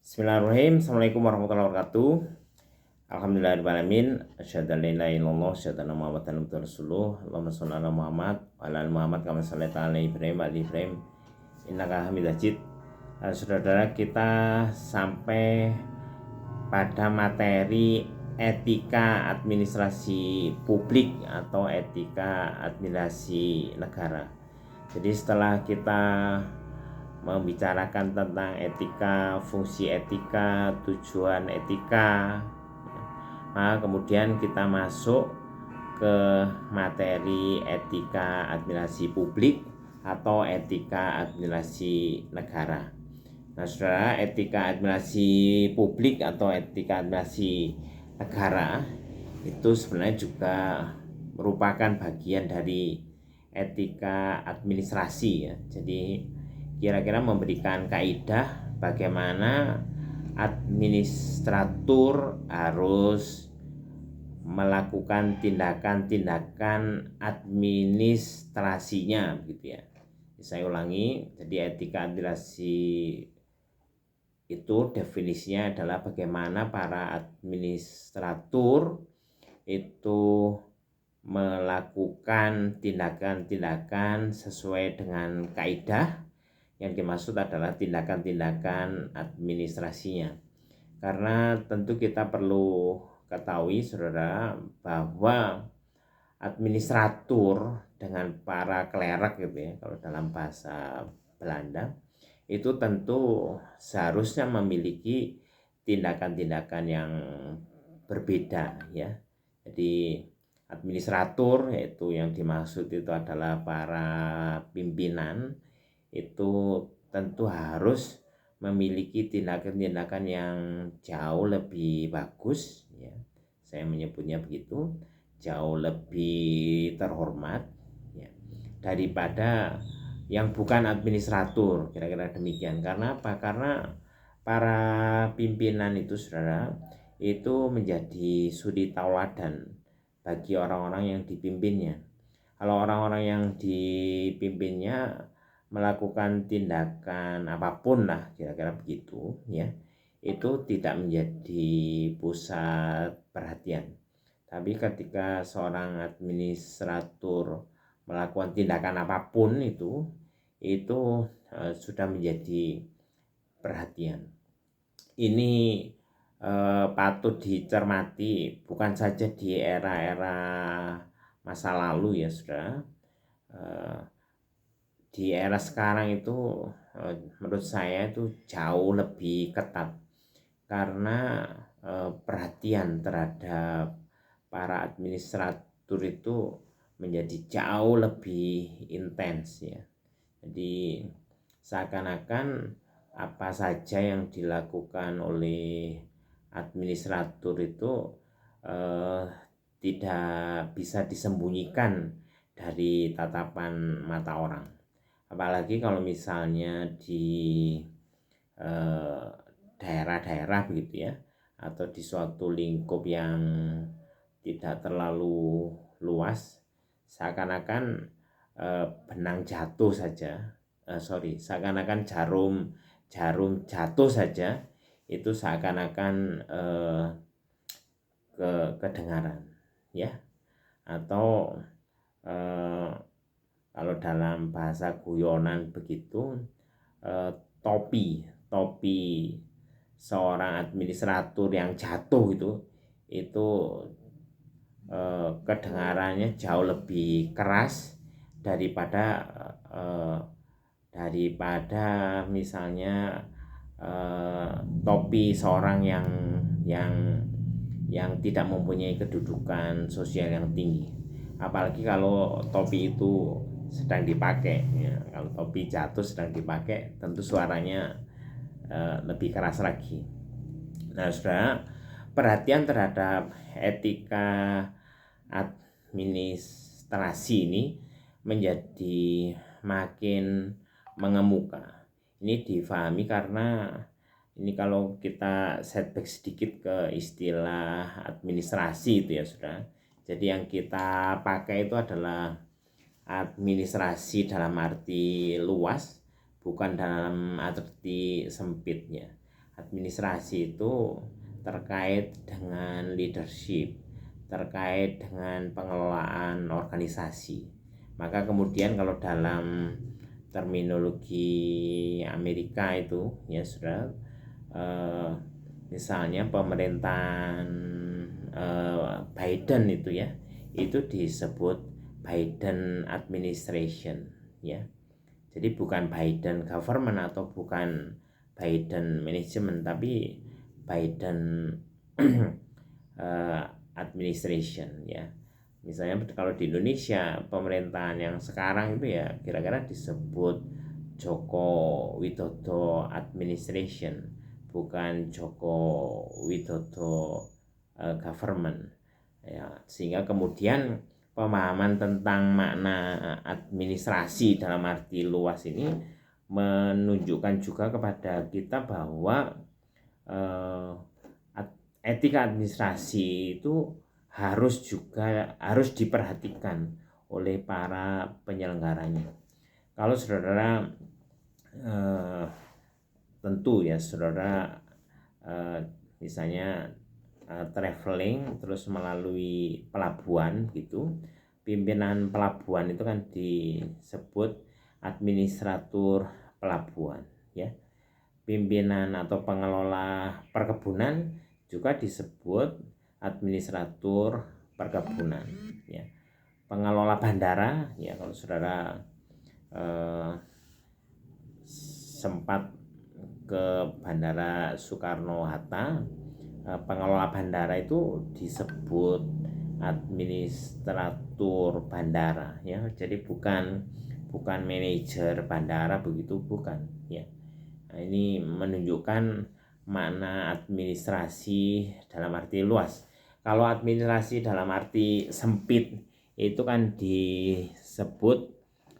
Bismillahirrahmanirrahim. Assalamualaikum warahmatullahi wabarakatuh. Alhamdulillahirrahmanirrahim. Asyhadu an la ilaha illallah, asyhadu anna Muhammadan abduhu rasuluh. Allahumma shalli ala Muhammad wa ala ali Muhammad kama shallaita ala Ibrahim wa ali Ibrahim innaka Hamidum Majid. Saudara, kita sampai pada materi etika administrasi publik atau etika administrasi negara. Jadi setelah kita membicarakan tentang etika, fungsi etika, tujuan etika, maka kemudian kita masuk ke materi etika administrasi publik atau etika administrasi negara. Nah, saudara, etika administrasi publik atau etika administrasi negara itu sebenarnya juga merupakan bagian dari etika administrasi ya. Jadi kira-kira memberikan kaidah bagaimana administratur harus melakukan tindakan-tindakan administrasinya gitu ya. Saya ulangi, jadi etika administrasi itu definisinya adalah bagaimana para administratur itu melakukan tindakan-tindakan sesuai dengan kaidah. Yang dimaksud adalah tindakan-tindakan administrasinya. Karena tentu kita perlu ketahui, saudara, bahwa administratur dengan para klerek gitu ya, kalau dalam bahasa Belanda, itu tentu seharusnya memiliki tindakan-tindakan yang berbeda ya. Jadi administratur, yaitu yang dimaksud itu adalah para pimpinan, itu tentu harus memiliki tindakan-tindakan yang jauh lebih bagus ya. Saya menyebutnya begitu, jauh lebih terhormat ya, daripada yang bukan administratur, kira-kira demikian. Karena apa? Karena para pimpinan itu, saudara, itu menjadi suri tauladan bagi orang-orang yang dipimpinnya. Kalau orang-orang yang dipimpinnya melakukan tindakan apapun lah, kira-kira begitu ya, itu tidak menjadi pusat perhatian. Tapi ketika seorang administratur melakukan tindakan apapun itu sudah menjadi perhatian. Ini patut dicermati bukan saja di era-era masa lalu ya, saudara. Di era sekarang itu menurut saya itu jauh lebih ketat, karena perhatian terhadap para administratur itu menjadi jauh lebih intens ya. Jadi seakan-akan apa saja yang dilakukan oleh administratur itu tidak bisa disembunyikan dari tatapan mata orang. Apalagi kalau misalnya di daerah-daerah begitu ya, atau di suatu lingkup yang tidak terlalu luas, seakan-akan benang jatuh saja, seakan-akan jarum jatuh saja, itu seakan-akan kedengaran ya. Atau kalau dalam bahasa guyonan begitu, topi seorang administratur yang jatuh itu kedengarannya jauh lebih keras daripada misalnya topi seorang yang tidak mempunyai kedudukan sosial yang tinggi. Apalagi kalau topi itu sedang dipakai ya. Kalau topi jatuh sedang dipakai, tentu suaranya lebih keras lagi. Nah, saudara, perhatian terhadap etika administrasi ini menjadi makin mengemuka. Ini difahami karena ini kalau kita setback sedikit ke istilah administrasi itu ya, saudara. Jadi yang kita pakai itu adalah administrasi dalam arti luas, bukan dalam arti sempitnya. administrasi itu terkait dengan leadership, terkait dengan pengelolaan organisasi. Maka kemudian kalau dalam terminologi Amerika itu ya sudah misalnya pemerintahan Biden itu ya, itu disebut Biden administration ya. Jadi bukan Biden government atau bukan Biden management, tapi Biden administration ya. Misalnya kalau di Indonesia pemerintahan yang sekarang itu ya kira-kira disebut Joko Widodo administration, bukan Joko Widodo government ya. Sehingga kemudian pemahaman tentang makna administrasi dalam arti luas ini menunjukkan juga kepada kita bahwa etika administrasi itu harus diperhatikan oleh para penyelenggaranya. Kalau saudara tentu ya saudara misalnya traveling terus melalui pelabuhan gitu, pimpinan pelabuhan itu kan disebut administratur pelabuhan ya. Pimpinan atau pengelola perkebunan juga disebut administratur perkebunan ya. Pengelola bandara ya, kalau saudara sempat ke Bandara Soekarno-Hatta, pengelola bandara itu disebut administratur bandara ya. Jadi bukan manajer bandara begitu, bukan ya. Nah, ini menunjukkan makna administrasi dalam arti luas. Kalau administrasi dalam arti sempit itu kan disebut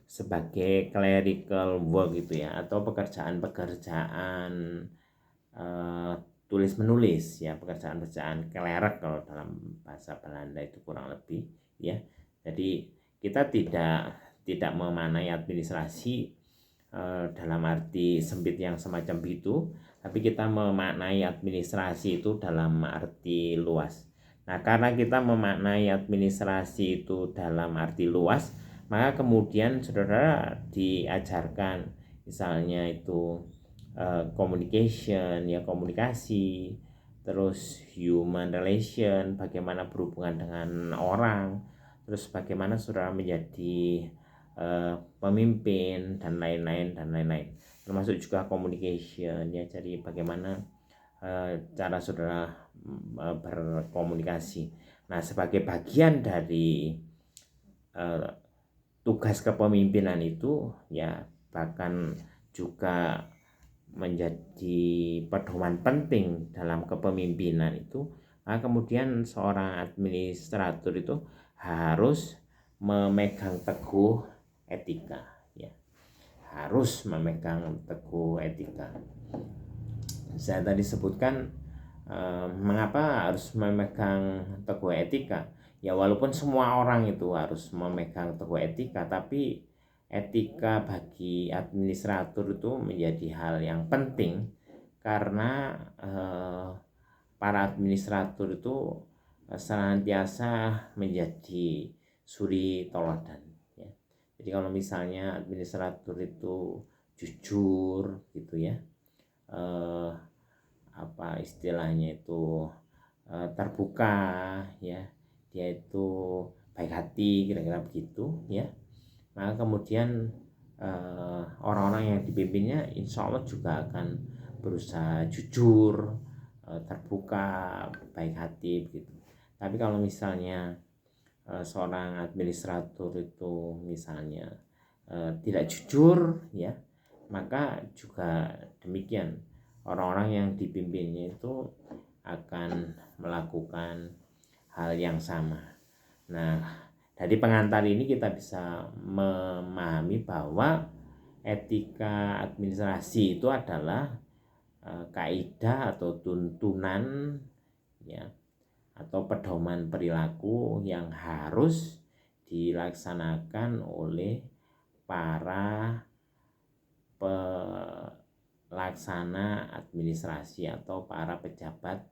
sebagai clerical work gitu ya, atau pekerjaan-pekerjaan tulis menulis ya, pekerjaan clerk kalau dalam bahasa Belanda itu kurang lebih ya. Jadi kita tidak memaknai administrasi dalam arti sempit yang semacam itu, tapi kita memaknai administrasi itu dalam arti luas. Nah, karena kita memaknai administrasi itu dalam arti luas, maka kemudian saudara diajarkan misalnya itu communication ya, komunikasi, terus human relation, bagaimana berhubungan dengan orang, terus bagaimana saudara menjadi pemimpin dan lain-lain, termasuk juga communication ya. Jadi bagaimana cara saudara berkomunikasi. Nah, sebagai bagian dari tugas kepemimpinan itu ya, bahkan juga menjadi pedoman penting dalam kepemimpinan itu, maka kemudian seorang administrator itu harus memegang teguh etika ya, harus memegang teguh etika. Saya tadi sebutkan mengapa harus memegang teguh etika ya. Walaupun semua orang itu harus memegang teguh etika, tapi etika bagi administrator itu menjadi hal yang penting, karena para administrator itu senantiasa menjadi suri toladan ya. Jadi kalau misalnya administrator itu jujur gitu ya, apa istilahnya itu terbuka ya, dia itu baik hati, kira-kira begitu ya, maka kemudian orang-orang yang dipimpinnya insya Allah juga akan berusaha jujur, terbuka, baik hati begitu. Tapi kalau misalnya seorang administrator itu misalnya tidak jujur ya, maka juga demikian orang-orang yang dipimpinnya itu akan melakukan hal yang sama. Nah, dari pengantar ini kita bisa memahami bahwa etika administrasi itu adalah kaidah atau tuntunan ya, atau pedoman perilaku yang harus dilaksanakan oleh para laksana administrasi atau para pejabat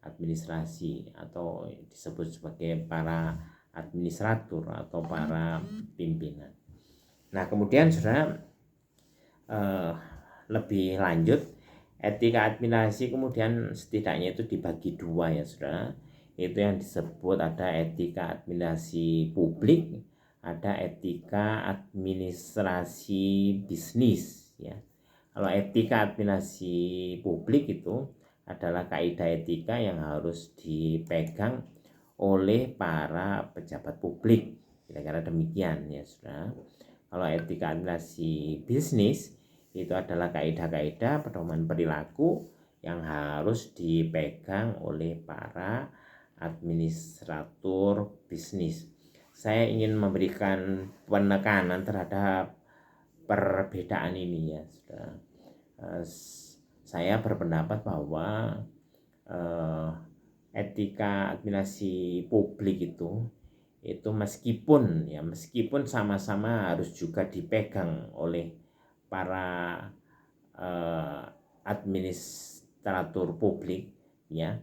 administrasi atau disebut sebagai para administratur atau para pimpinan. Nah, kemudian saudara lebih lanjut, etika administrasi kemudian setidaknya itu dibagi dua ya saudara. Itu yang disebut ada etika administrasi publik, ada etika administrasi bisnis ya. Kalau etika administrasi publik itu adalah kaidah etika yang harus dipegang oleh para pejabat publik, kira-kira demikian ya saudara. Kalau etika administrasi bisnis itu adalah kaidah-kaidah pedoman perilaku yang harus dipegang oleh para administratur bisnis. Saya ingin memberikan penekanan terhadap perbedaan ini ya saudara. Saya berpendapat bahwa etika administrasi publik itu meskipun sama-sama harus juga dipegang oleh para administratur publik ya.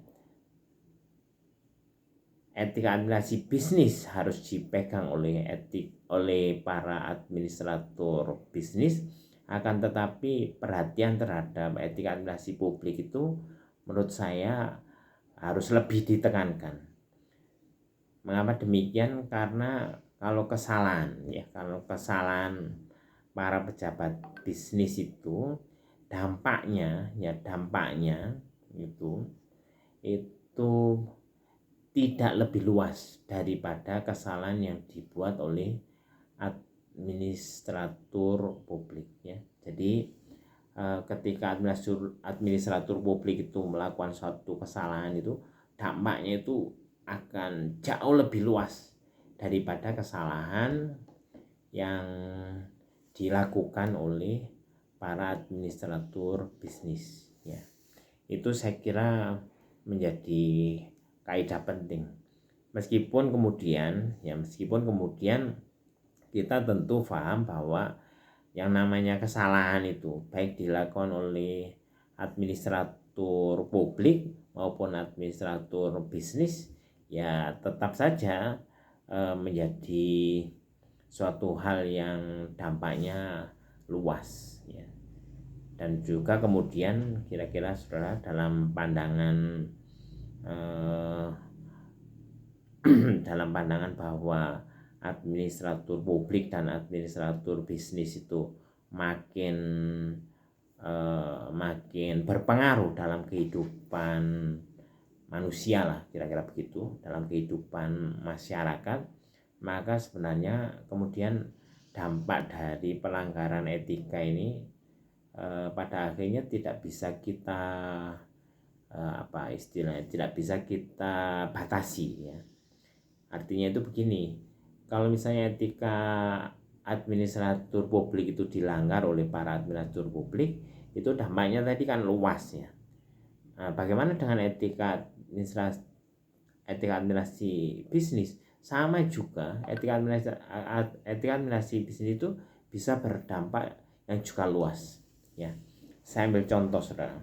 Etika administrasi bisnis harus dipegang oleh para administratur bisnis, akan tetapi perhatian terhadap etika administrasi publik itu menurut saya harus lebih ditekankan. Mengapa demikian? Karena kalau kesalahan para pejabat bisnis itu dampaknya itu tidak lebih luas daripada kesalahan yang dibuat oleh administratur publik ya. Jadi ketika administratur publik itu melakukan suatu kesalahan itu dampaknya itu akan jauh lebih luas daripada kesalahan yang dilakukan oleh para administratur bisnis ya. Itu saya kira menjadi kaidah penting. Meskipun kemudian kita tentu paham bahwa yang namanya kesalahan itu baik dilakukan oleh administratur publik maupun administratur bisnis ya tetap saja menjadi suatu hal yang dampaknya luas ya. Dan juga kemudian kira-kira saudara dalam pandangan bahwa administratur publik dan administratur bisnis itu makin berpengaruh dalam kehidupan manusia lah, kira-kira begitu, dalam kehidupan masyarakat, maka sebenarnya kemudian dampak dari pelanggaran etika ini pada akhirnya tidak bisa kita tidak bisa kita batasi ya. Artinya itu begini, kalau misalnya etika administratur publik itu dilanggar oleh para administratur publik, itu dampaknya tadi kan luas ya. Nah, bagaimana dengan etika administrasi bisnis? Sama juga etika administrasi bisnis itu bisa berdampak yang juga luas ya. Saya ambil contoh saudara,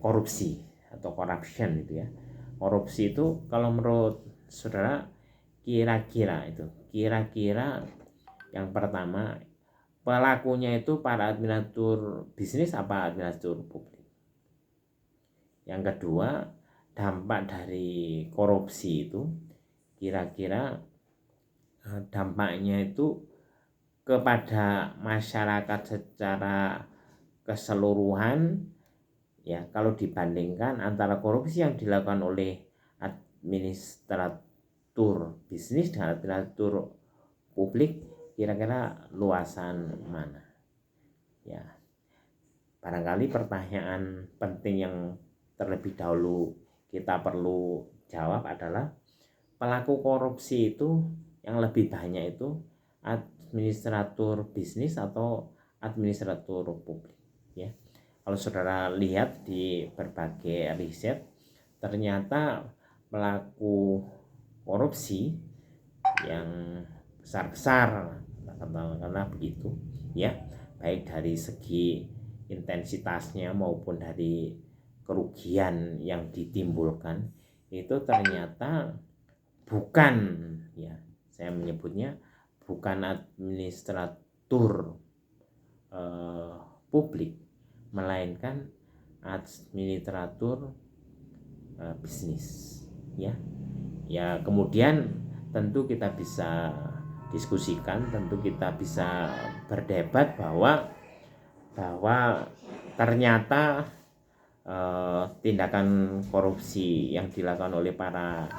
korupsi atau corruption itu ya. Korupsi itu kalau menurut saudara kira-kira yang pertama pelakunya itu para administratur bisnis apa administratur publik? Yang kedua, dampak dari korupsi itu kira-kira dampaknya itu kepada masyarakat secara keseluruhan ya, kalau dibandingkan antara korupsi yang dilakukan oleh administratur bisnis dengan administratur publik, kira-kira luasan mana ya. Barangkali pertanyaan penting yang terlebih dahulu kita perlu jawab adalah pelaku korupsi itu yang lebih banyak itu administratur bisnis atau administratur publik ya. Kalau saudara lihat di berbagai riset, ternyata pelaku korupsi yang besar-besar karena begitu ya, baik dari segi intensitasnya maupun dari kerugian yang ditimbulkan itu ternyata bukan, ya saya menyebutnya bukan administratur publik, melainkan administratur bisnis, ya kemudian tentu kita bisa diskusikan, tentu kita bisa berdebat bahwa ternyata tindakan korupsi yang dilakukan oleh para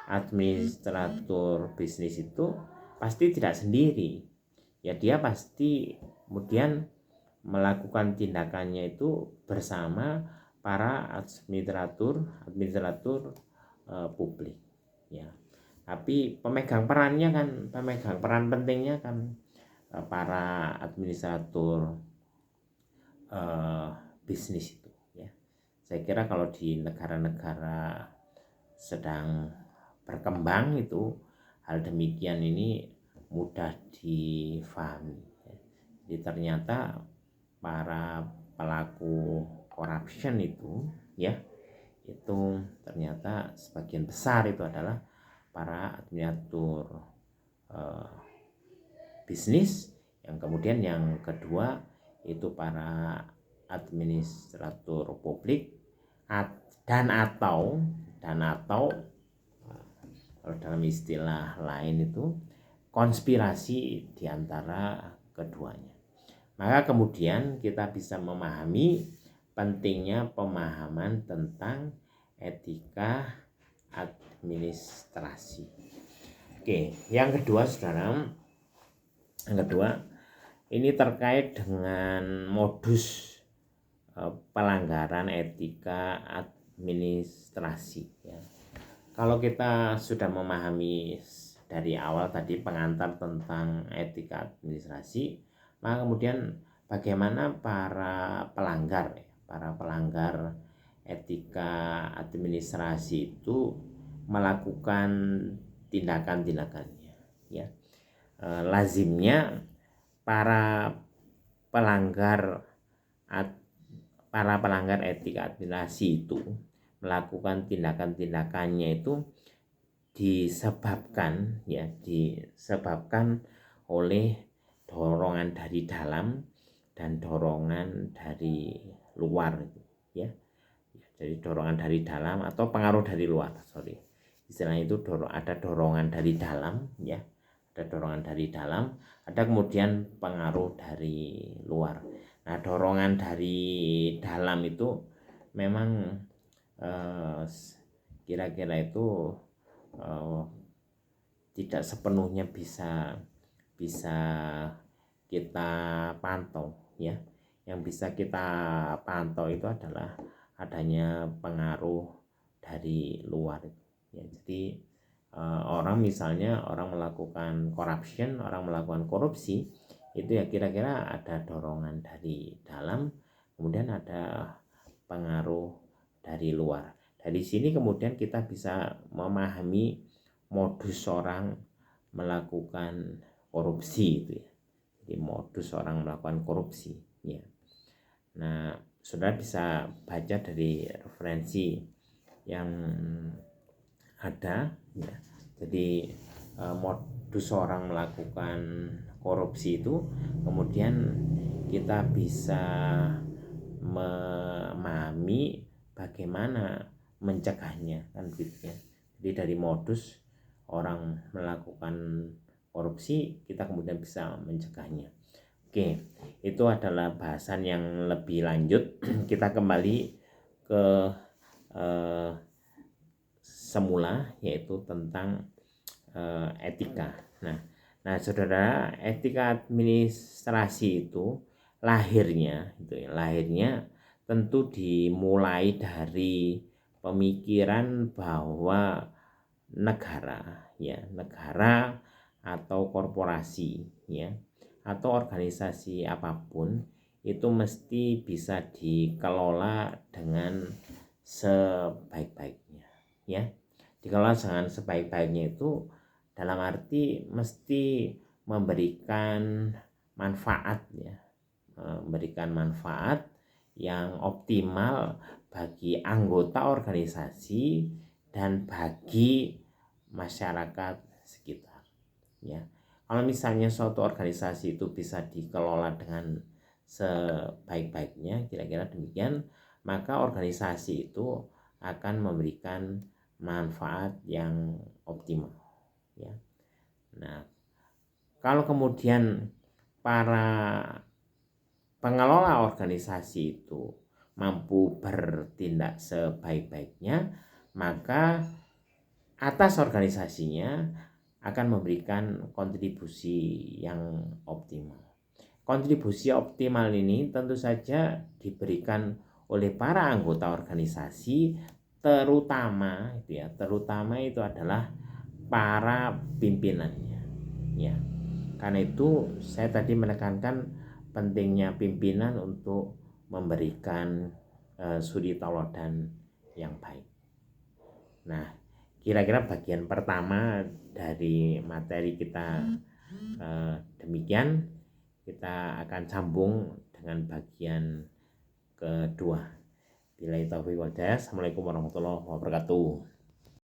administratur bisnis itu pasti tidak sendiri, ya dia pasti kemudian melakukan tindakannya itu bersama para administratur publik, ya. Tapi pemegang peran pentingnya kan para administratur bisnis itu, ya. Saya kira kalau di negara-negara sedang berkembang itu hal demikian ini mudah difahami, ya. Jadi ternyata para pelaku corruption itu, ya, itu ternyata sebagian besar itu adalah para administratur bisnis, yang kemudian yang kedua itu para administratur publik dan atau kalau dalam istilah lain itu konspirasi di antara keduanya. Maka kemudian kita bisa memahami pentingnya pemahaman tentang etika administrasi. Oke, yang kedua saudara, ini terkait dengan modus pelanggaran etika administrasi, ya. Kalau kita sudah memahami dari awal tadi pengantar tentang etika administrasi, maka kemudian bagaimana para pelanggar etika administrasi itu melakukan tindakan-tindakannya, ya. Lazimnya para pelanggar etika administrasi itu melakukan tindakan-tindakannya itu disebabkan oleh dorongan dari dalam dan dorongan dari luar, ya. Jadi dorongan dari dalam atau pengaruh dari luar, istilahnya itu ada dorongan dari dalam, ya. Ada dorongan dari dalam, ada kemudian pengaruh dari luar. Nah, dorongan dari dalam itu memang kira-kira itu tidak sepenuhnya bisa kita pantau, ya. Yang bisa kita pantau itu adalah adanya pengaruh dari luar, ya. Jadi orang melakukan corruption, orang melakukan korupsi itu ya kira-kira ada dorongan dari dalam, kemudian ada pengaruh dari luar. Dari sini kemudian kita bisa memahami modus orang melakukan korupsi itu, ya. Jadi modus orang melakukan korupsi, ya. Nah, saudara bisa baca dari referensi yang ada, ya. Jadi modus orang melakukan korupsi itu kemudian kita bisa memahami bagaimana mencegahnya, kan gitu, ya. Jadi dari modus orang melakukan korupsi kita kemudian bisa mencegahnya. Oke, itu adalah bahasan yang lebih lanjut. Kita kembali ke semula, yaitu tentang etika. Nah, saudara, etika administrasi itu lahirnya tentu dimulai dari pemikiran bahwa negara atau korporasi, ya, atau organisasi apapun itu mesti bisa dikelola dengan sebaik-baiknya, ya. Dikelola dengan sebaik-baiknya itu dalam arti mesti memberikan manfaat, ya, memberikan manfaat yang optimal bagi anggota organisasi dan bagi masyarakat sekitar. Ya, kalau misalnya suatu organisasi itu bisa dikelola dengan sebaik-baiknya, kira-kira demikian, maka organisasi itu akan memberikan manfaat yang optimal. Ya. Nah, kalau kemudian para pengelola organisasi itu mampu bertindak sebaik-baiknya, maka atas organisasinya akan memberikan kontribusi yang optimal. Kontribusi optimal ini tentu saja diberikan oleh para anggota organisasi, terutama itu adalah para pimpinannya. Ya. Karena itu saya tadi menekankan pentingnya pimpinan untuk memberikan suri tauladan yang baik. Nah, kira-kira bagian pertama dari materi kita demikian. Kita akan sambung dengan bagian kedua. Billahi taufiq wal hidayah. Assalamualaikum warahmatullahi wabarakatuh.